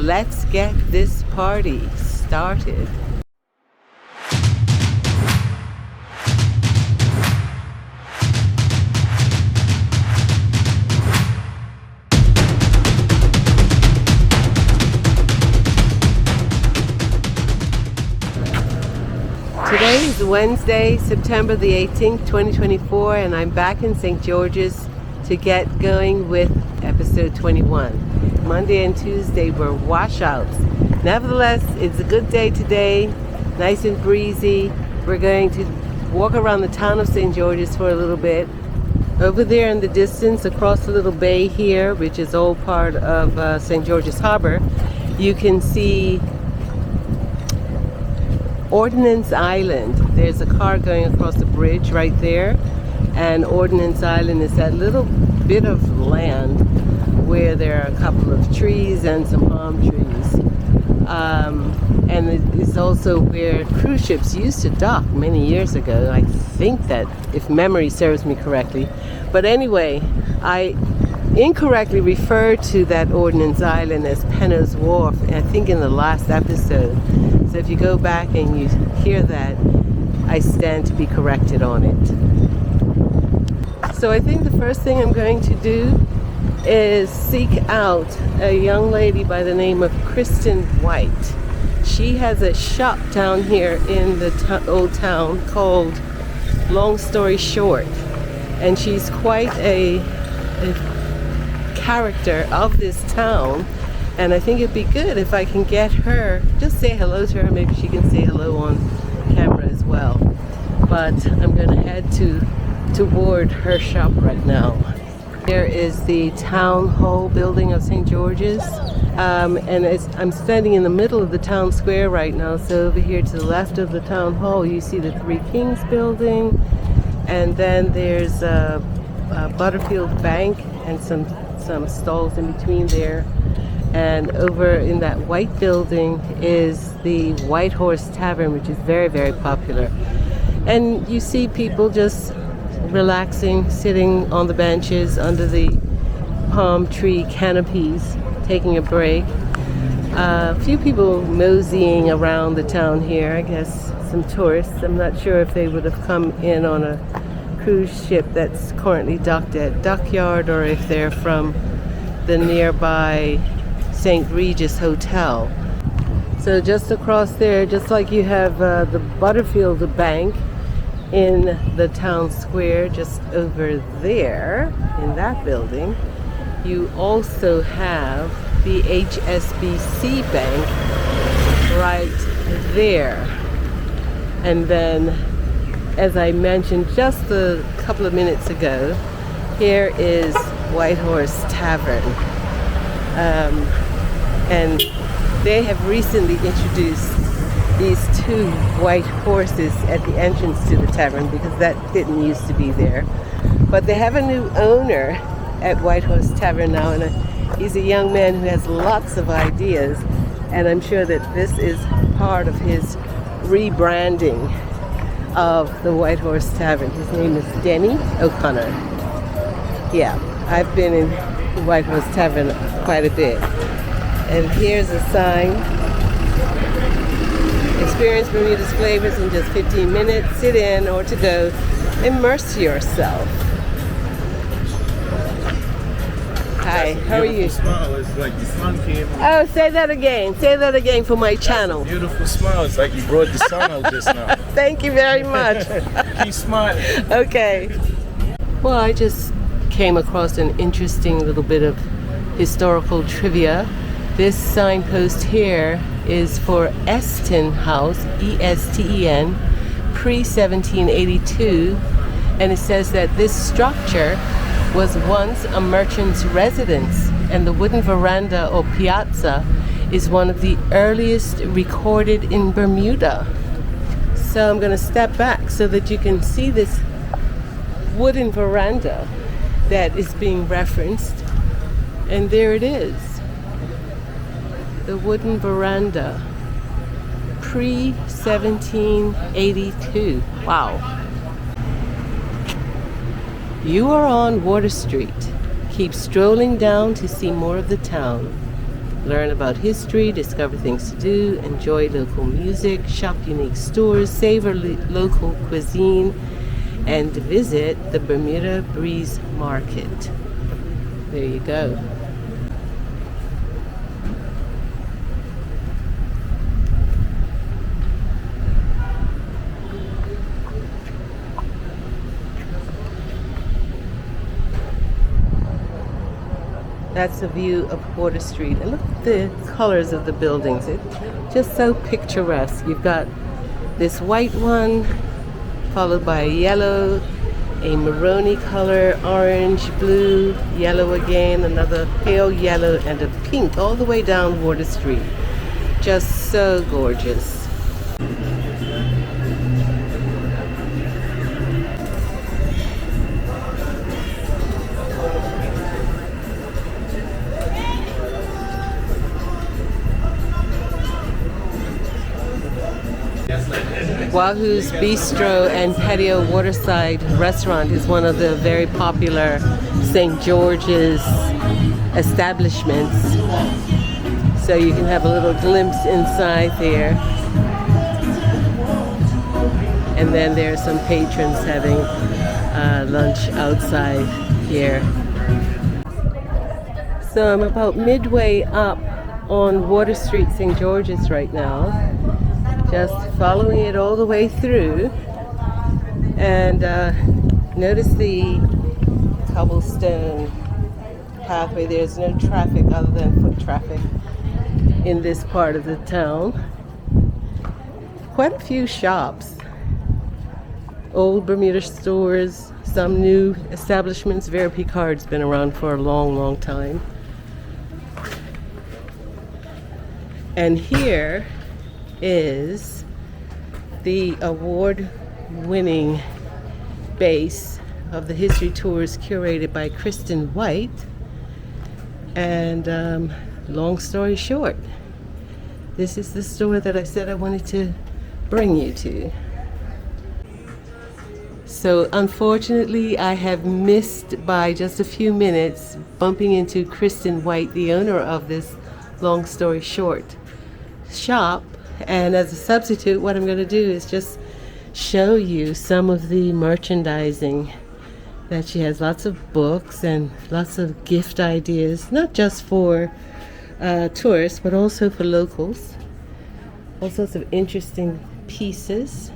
let's get this party started. Today is Wednesday, September the 18th, 2024, and I'm back in St. George's to get going with episode 21. Monday and Tuesday were washouts. Nevertheless, it's a good day today, nice and breezy. We're going to walk around the town of St. George's for a little bit. Over there in the distance, across the little bay here, which is all part of St. George's Harbor, you can see Ordnance Island. There's a car going across the bridge right there, and Ordnance Island is that little bit of land where there are a couple of trees and some palm trees, and it is also where cruise ships used to dock many years ago. I think that, if memory serves me correctly, but anyway, I incorrectly referred to that Ordnance Island as Penno's Wharf, I think in the last episode. So if you go back and you hear that, I stand to be corrected on it. So I think the first thing I'm going to do is seek out a young lady by the name of Kristen White. She has a shop down here in the Old Towne called Long Story Short, and she's quite a character of this town. And I think it'd be good if I can get her, just say hello to her. Maybe she can say hello on camera as well. But I'm going to head toward her shop right now. There is the Town Hall building of St. George's. And I'm standing in the middle of the town square right now. So over here to the left of the Town Hall, you see the Three Kings building. And then there's a Butterfield Bank and some stalls in between there. And over in that white building is the White Horse Tavern, which is very, very popular. And you see people just relaxing, sitting on the benches under the palm tree canopies, taking a break. A few people moseying around the town here, I guess some tourists. I'm not sure if they would have come in on a cruise ship that's currently docked at Dockyard, or if they're from the nearby St. Regis Hotel. So just across there, just like you have the Butterfield Bank in the town square, just over there in that building, you also have the HSBC Bank right there. And then, as I mentioned just a couple of minutes ago, here is White Horse Tavern. And they have recently introduced these two white horses at the entrance to the tavern, because that didn't used to be there. But they have a new owner at White Horse Tavern now, and he's a young man who has lots of ideas, and I'm sure that this is part of his rebranding of the White Horse Tavern. His name is Denny O'Connor. Yeah, I've been in White Horse Tavern quite a bit. And here's a sign. Experience Bermuda's flavors in just 15 minutes. Sit in or to go. Immerse yourself. Hi, how are you? Smile. It's like the sun came. Oh, say that again. Say that again for my channel. That's a beautiful smile. It's like you brought the sun out just now. Thank you very much. Keep smiling. Okay. Well, I just came across an interesting little bit of historical trivia. This signpost here is for Eston House, E-S-T-E-N, pre-1782, and it says that this structure was once a merchant's residence, and the wooden veranda or piazza is one of the earliest recorded in Bermuda. So I'm going to step back so that you can see this wooden veranda that is being referenced, and there it is. The wooden veranda, pre-1782. Wow. You are on Water Street. Keep strolling down to see more of the town. Learn about history, discover things to do, enjoy local music, shop unique stores, savor local cuisine, and visit the Bermuda Breeze Market. There you go. That's a view of Water Street. And look at the colors of the buildings. It's just so picturesque. You've got this white one, followed by a yellow, a maroony color, orange, blue, yellow again, another pale yellow, and a pink all the way down Water Street. Just so gorgeous. Wahoo's Bistro and Patio Waterside Restaurant is one of the very popular St. George's establishments. So you can have a little glimpse inside there. And then there are some patrons having lunch outside here. So I'm about midway up on Water Street, St. George's right now. Just following it all the way through, and notice the cobblestone pathway. There's no traffic other than foot traffic in this part of the town. Quite a few shops, old Bermuda stores, some new establishments. Vera Picard's been around for a long time. And here is the award-winning base of the history tours curated by Kristen White. And long story short, this is the store that I said I wanted to bring you to. So unfortunately, I have missed by just a few minutes bumping into Kristen White, the owner of this long story short shop. And as a substitute, what I'm going to do is just show you some of the merchandising that she has. Lots of books and lots of gift ideas, not just for tourists, but also for locals. All sorts of interesting pieces.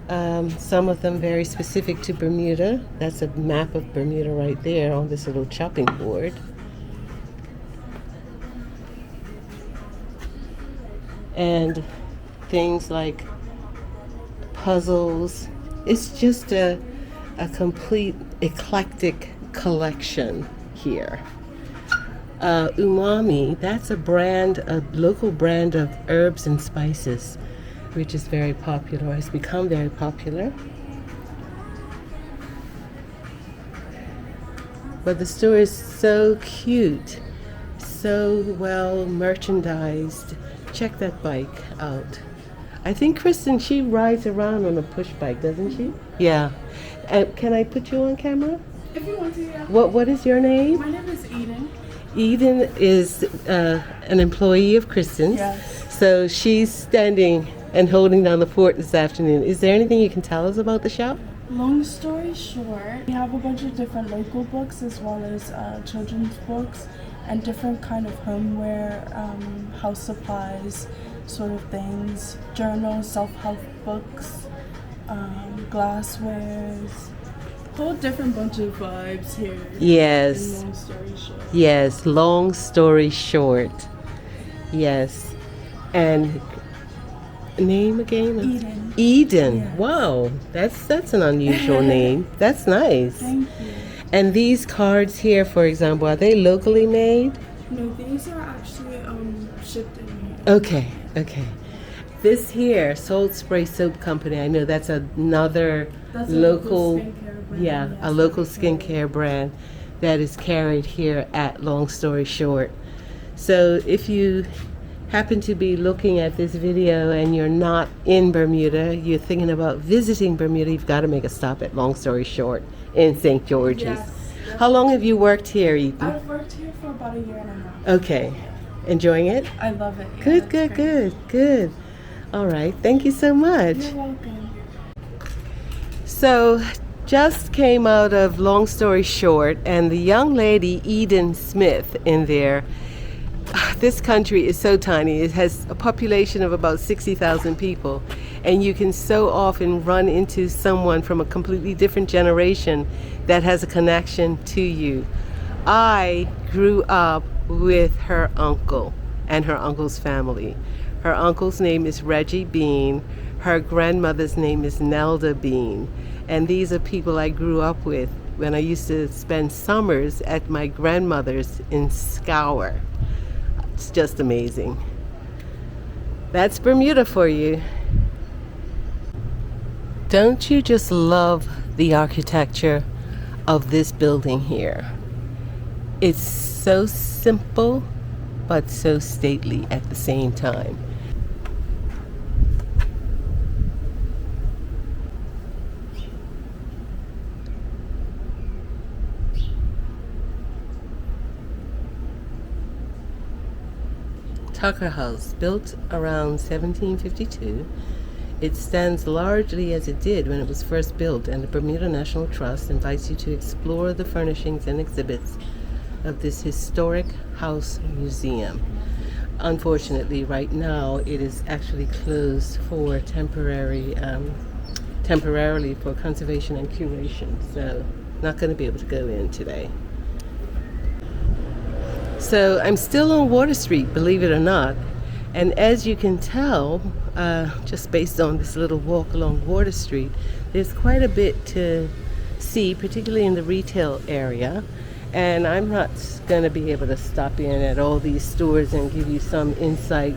Some of them very specific to Bermuda. That's a map of Bermuda right there on this little chopping board. And things like puzzles. It's just a complete eclectic collection here. Umami, that's a local brand of herbs and spices, which is very popular, has become very popular. But the store is so cute, so well merchandised. Check that bike out. I think Kristen, she rides around on a push bike, doesn't she? Yeah. Can I put you on camera? If you want to, yeah. What is your name? My name is Eden. Eden is an employee of Kristen's. Yes. So she's standing and holding down the fort this afternoon. Is there anything you can tell us about the shop? Long story short, we have a bunch of different local books as well as children's books and different kind of homeware, house supplies, sort of things, journals, self-help books, glasswares, whole different bunch of vibes here. Yes. In long story short. Yes, long story short. Yes. And name again? Eden. Eden. Yes. Wow. That's an unusual name. That's nice. Thank you. And these cards here, for example, are they locally made? No, these are actually shipped in here. Okay. This here, Salt Spray Soap Company, I know that's another That's a local skincare brand. yeah, Yes, a local skincare brand that is carried here at Long Story Short. So if you happen to be looking at this video and you're not in Bermuda, you're thinking about visiting Bermuda, you've got to make a stop at Long Story Short in St. George's. Yes. How long have you worked here, Ethan? I've worked here for about a year and a half. Okay. Enjoying it? I love it. Yeah, Good, it's good, great. good. All right. Thank you so much. You're welcome. So, just came out of Long Story Short, and the young lady, Eden Smith, in there. This country is so tiny. It has a population of about 60,000 people, and you can so often run into someone from a completely different generation that has a connection to you. I grew up with her uncle and her uncle's family. Her uncle's name is Reggie Bean. Her grandmother's name is Nelda Bean. And these are people I grew up with when I used to spend summers at my grandmother's in Scour. It's just amazing. That's Bermuda for you. Don't you just love the architecture of this building here? It's so simple, but so stately at the same time. Tucker House, built around 1752. It stands largely as it did when it was first built, and the Bermuda National Trust invites you to explore the furnishings and exhibits of this historic house museum. Unfortunately, right now it is actually closed for temporarily for conservation and curation, so not going to be able to go in today. So I'm still on Water Street, believe it or not, and as you can tell, just based on this little walk along Water Street, there's quite a bit to see, particularly in the retail area. And I'm not going to be able to stop in at all these stores and give you some insight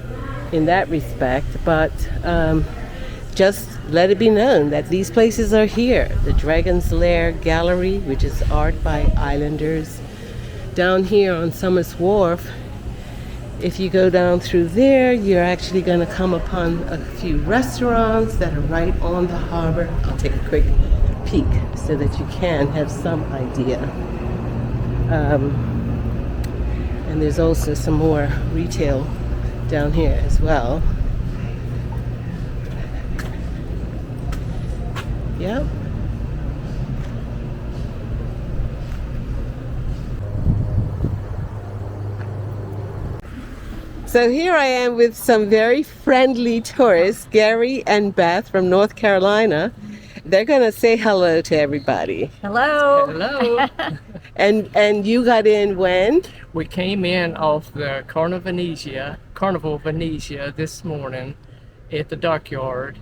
in that respect, but just let it be known that these places are here. The Dragon's Lair Gallery, which is art by islanders. Down here on Summers Wharf, if you go down through there, you're actually going to come upon a few restaurants that are right on the harbor. I'll take a quick peek so that you can have some idea. And there's also some more retail down here as well. Yep. So here I am with some very friendly tourists, Gary and Beth from North Carolina. They're going to say hello to everybody. Hello. Hello. And you got in when? We came in off the Carnival Venezia this morning at the dockyard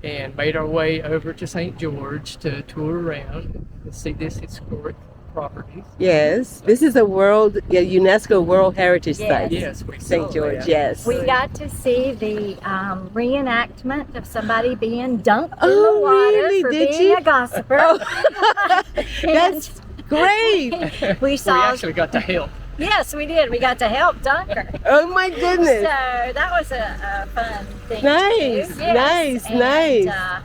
and made our way over to St. George to tour around and see this historic properties. Yes. This is a UNESCO World Heritage Site. Yes, we St. saw George, that. yes. We got to see the reenactment of somebody being dunked in Oh, the water really? for Did being you? a gossiper. Oh, that's great. We We saw. actually got to help. Yes, we did. We got to help dunk her. Oh my So goodness. that was a fun thing. Nice, to do. Yes. nice.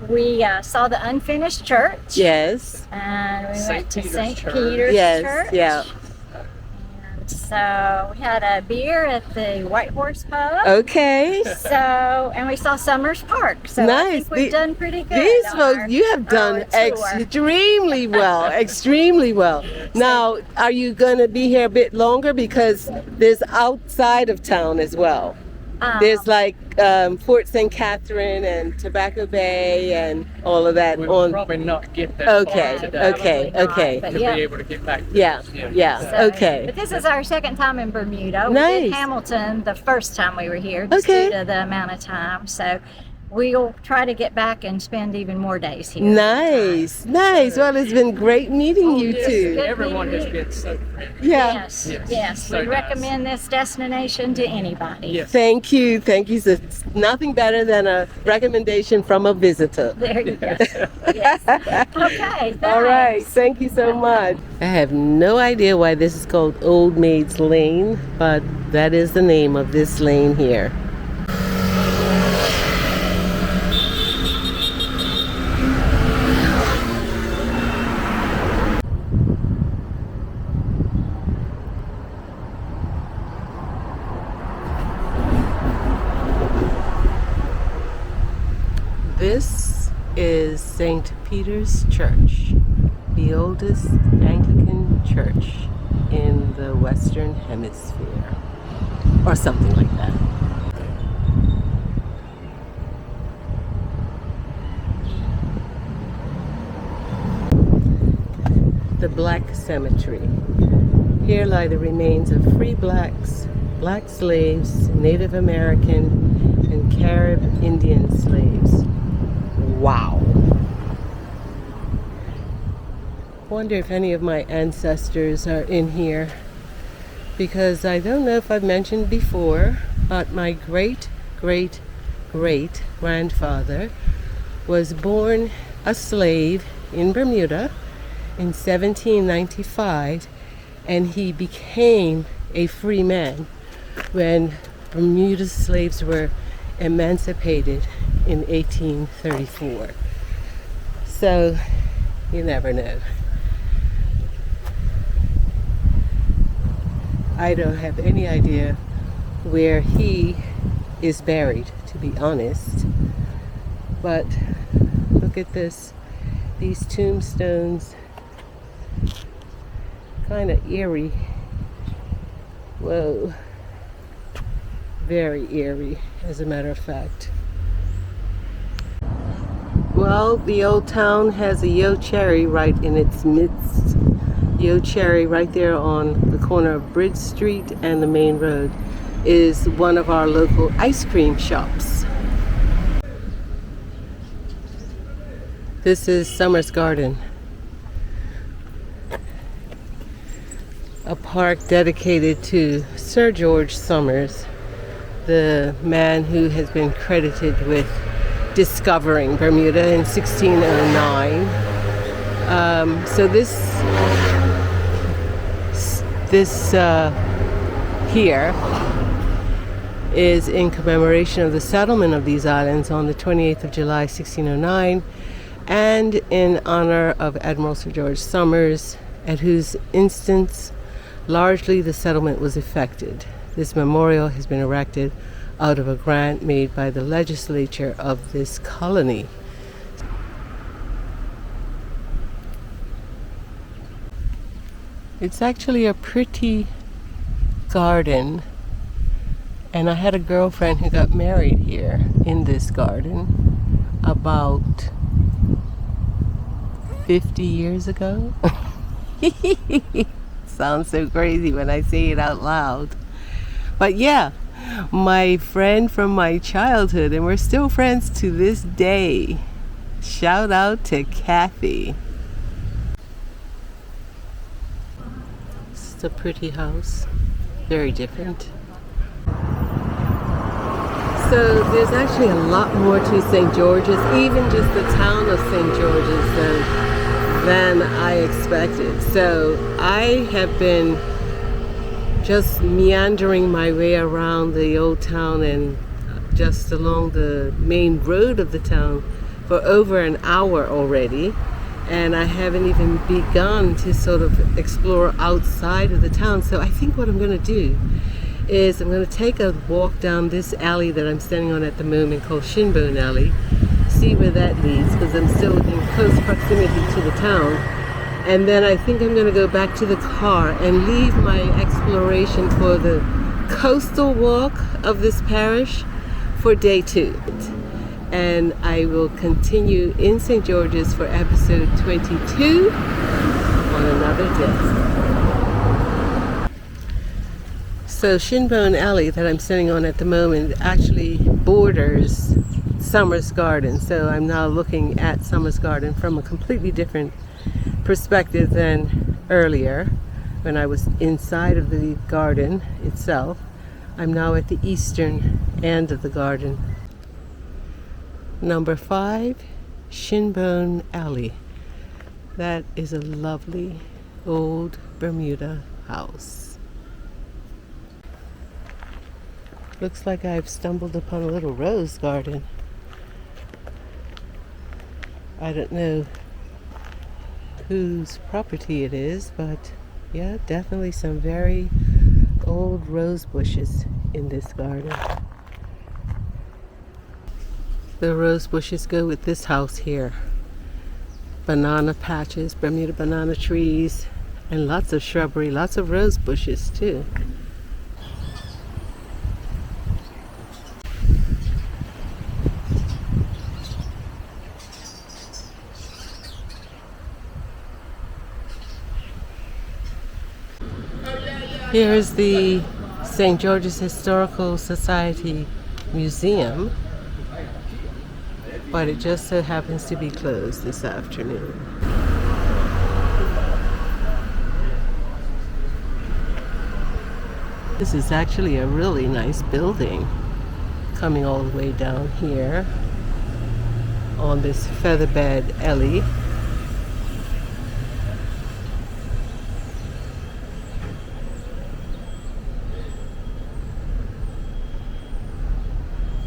We saw the unfinished church. Yes. And we St. went to Peter's St. Church. Peter's Yes, Church. yeah. And so we had a beer at the White Horse Pub. Okay. So, and we saw Summers Park. So I Nice. think we've done pretty good. These on folks, our- you have done our tour. extremely well, extremely well. Now, are you going to be here a bit longer? Because there's outside of town as well. There's like Fort St. Catherine and Tobacco Bay and all of that We will on. probably not get that Okay, far today okay, Probably not, okay. but to yeah. be able to get back to Yeah, this. yeah, So, okay. But this is our second time in Bermuda. We Nice. did Hamilton the first time we were here, just Okay. due to the amount of time. So we'll try to get back and spend even more days here. Nice, nice. Well, it's been great meeting you Yes, two. everyone has been so friendly. Yeah. Yes, Yes, yes. so We nice. recommend this destination to anybody. Yes. Thank you. So it's nothing better than a recommendation from a visitor. There you go. Yes. Okay. All right. thanks. Thank you so much. I have no idea why this is called Old Maid's Lane, but that is the name of this lane here. This is St. Peter's Church, the oldest Anglican church in the Western Hemisphere, or something like that. The Black Cemetery. Here lie the remains of free blacks, black slaves, Native American, and Carib Indian slaves. Wow. Wonder if any of my ancestors are in here, because I don't know if I've mentioned before, but my great grandfather was born a slave in Bermuda in 1795, and he became a free man when Bermuda's slaves were emancipated in 1834. So you never know. I don't have any idea where he is buried, to be honest. But look at this, these tombstones, kind of eerie. Whoa, very eerie, as a matter of fact. Well, the Old Town has a Yo Cherry right in its midst. Yo Cherry right there on the corner of Bridge Street and the main road is one of our local ice cream shops. This is Summers Garden, a park dedicated to Sir George Somers, the man who has been credited with discovering Bermuda in 1609. So this here is in commemoration of the settlement of these islands on the 28th of July 1609, and in honor of Admiral Sir George Somers, at whose instance largely the settlement was effected. This memorial has been erected out of a grant made by the legislature of this colony. It's actually a pretty garden, and I had a girlfriend who got married here in this garden about 50 years ago. Sounds so crazy when I say it out loud. But yeah, my friend from my childhood, and we're still friends to this day. Shout out to Kathy. It's a pretty house, very different. So there's actually a lot more to St. George's, even just the town of St. George's, than I expected. So I have been just meandering my way around the Old Town and just along the main road of the town for over an hour already, and I haven't even begun to sort of explore outside of the town. So I think what I'm going to do is I'm going to take a walk down this alley that I'm standing on at the moment, called Shinbone Alley, see where that leads, because I'm still in close proximity to the town. And then I think I'm going to go back to the car and leave my exploration for the coastal walk of this parish for day 2. And I will continue in St. George's for episode 22 on another day. So Shinbone Alley that I'm sitting on at the moment actually borders Summers Garden. So I'm now looking at Summers Garden from a completely different perspective than earlier when I was inside of the garden itself. I'm now at the eastern end of the garden. Number 5, Shinbone Alley. That is a lovely old Bermuda house. Looks like I've stumbled upon a little rose garden. I don't know whose property it is, but yeah, definitely some very old rose bushes in this garden. The rose bushes go with this house here. Banana patches, Bermuda banana trees, and lots of shrubbery, lots of rose bushes too. Here is the St. George's Historical Society Museum, but it just so happens to be closed this afternoon. This is actually a really nice building, coming all the way down here on this featherbed alley.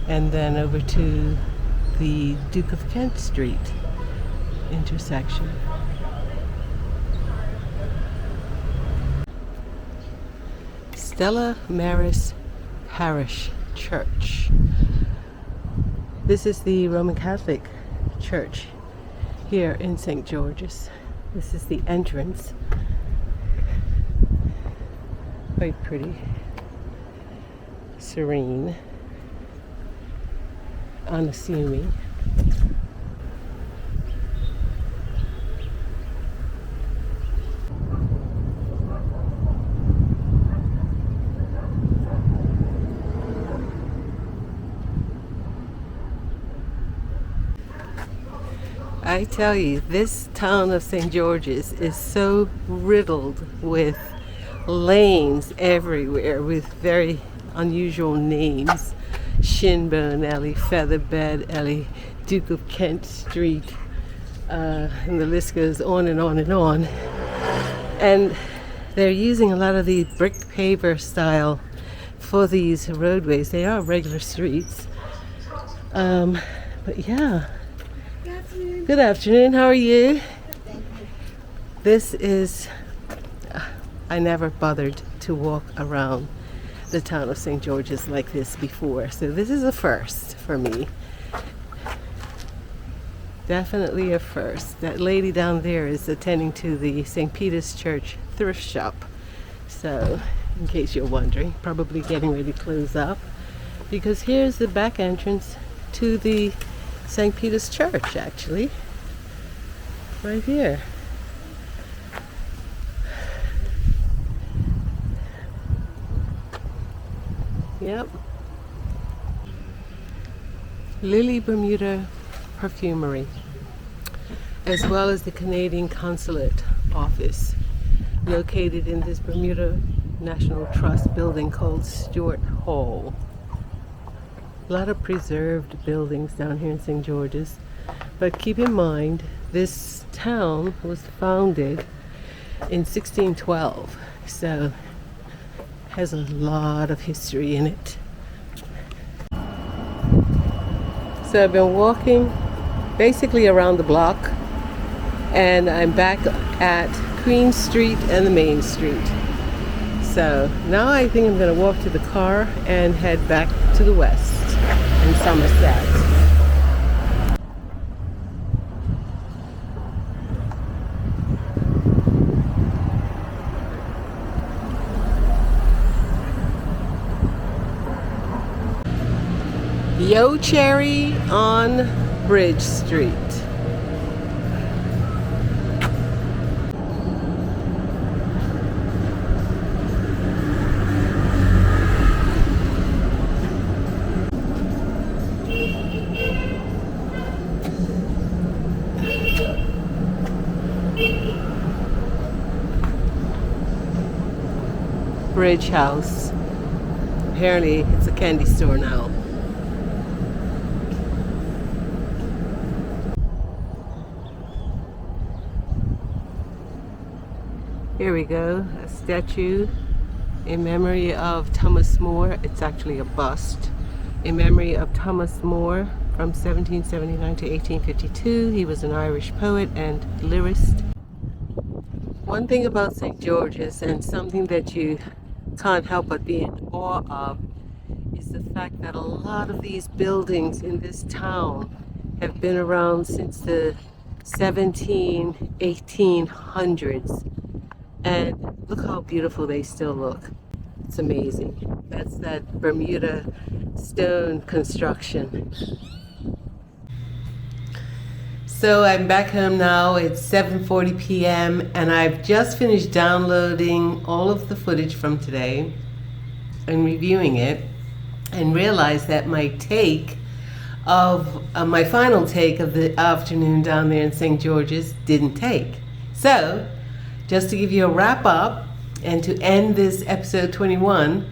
And then over to the Duke of Kent Street intersection. Stella Maris Parish Church. This is the Roman Catholic Church here in St. George's. This is the entrance. Quite pretty. Serene. Unassuming. I tell you, this town of St. George's is so riddled with lanes everywhere with very unusual names. Shinbone Alley, Featherbed Alley, Duke of Kent Street, and the list goes on and on and on. And they're using a lot of the brick paver style for these roadways. They are regular streets. But yeah. Good afternoon, how are you? This is, I never bothered to walk around the town of St. George's like this before, so this is a first for me. Definitely a first. That lady down there is attending to the St. Peter's Church thrift shop, so in case you're wondering, probably getting ready to close up, because here's the back entrance to the St. Peter's Church, actually, right here. Yep. Lily Bermuda Perfumery, as well as the Canadian Consulate Office, located in this Bermuda National Trust building called Stewart Hall. A lot of preserved buildings down here in St. George's, but keep in mind this town was founded in 1612, so has a lot of history in it. So I've been walking basically around the block, and I'm back at Queen Street and the Main Street. So now I think I'm going to walk to the car and head back to the west in Somerset. Yo Cherry on Bridge Street. Bridge House. Apparently it's a candy store now. Here we go, a statue in memory of Thomas More. It's actually a bust in memory of Thomas More from 1779 to 1852. He was an Irish poet and lyrist. One thing about St. George's, and something that you can't help but be in awe of, is the fact that a lot of these buildings in this town have been around since the 1800s. And look how beautiful they still look. It's amazing. That's that Bermuda stone construction. So I'm back home now. It's 7:40 p.m. and I've just finished downloading all of the footage from today and reviewing it, and realized that my take of my final take of the afternoon down there in St. George's didn't take. So just to give you a wrap up and to end this episode 21,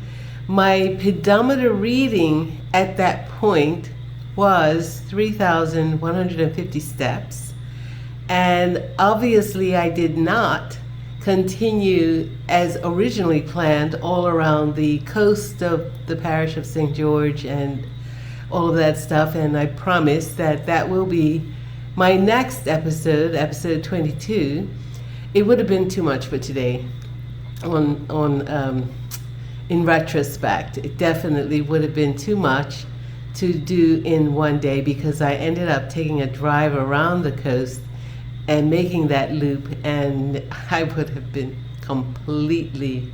my pedometer reading at that point was 3,150 steps, and obviously I did not continue as originally planned all around the coast of the parish of St. George and all of that stuff, and I promise that that will be my next episode, episode 22. It would have been too much for today. In retrospect, it definitely would have been too much to do in one day, because I ended up taking a drive around the coast and making that loop, and I would have been completely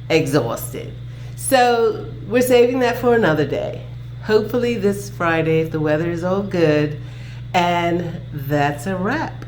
exhausted. So we're saving that for another day. Hopefully this Friday, if the weather is all good. And that's a wrap.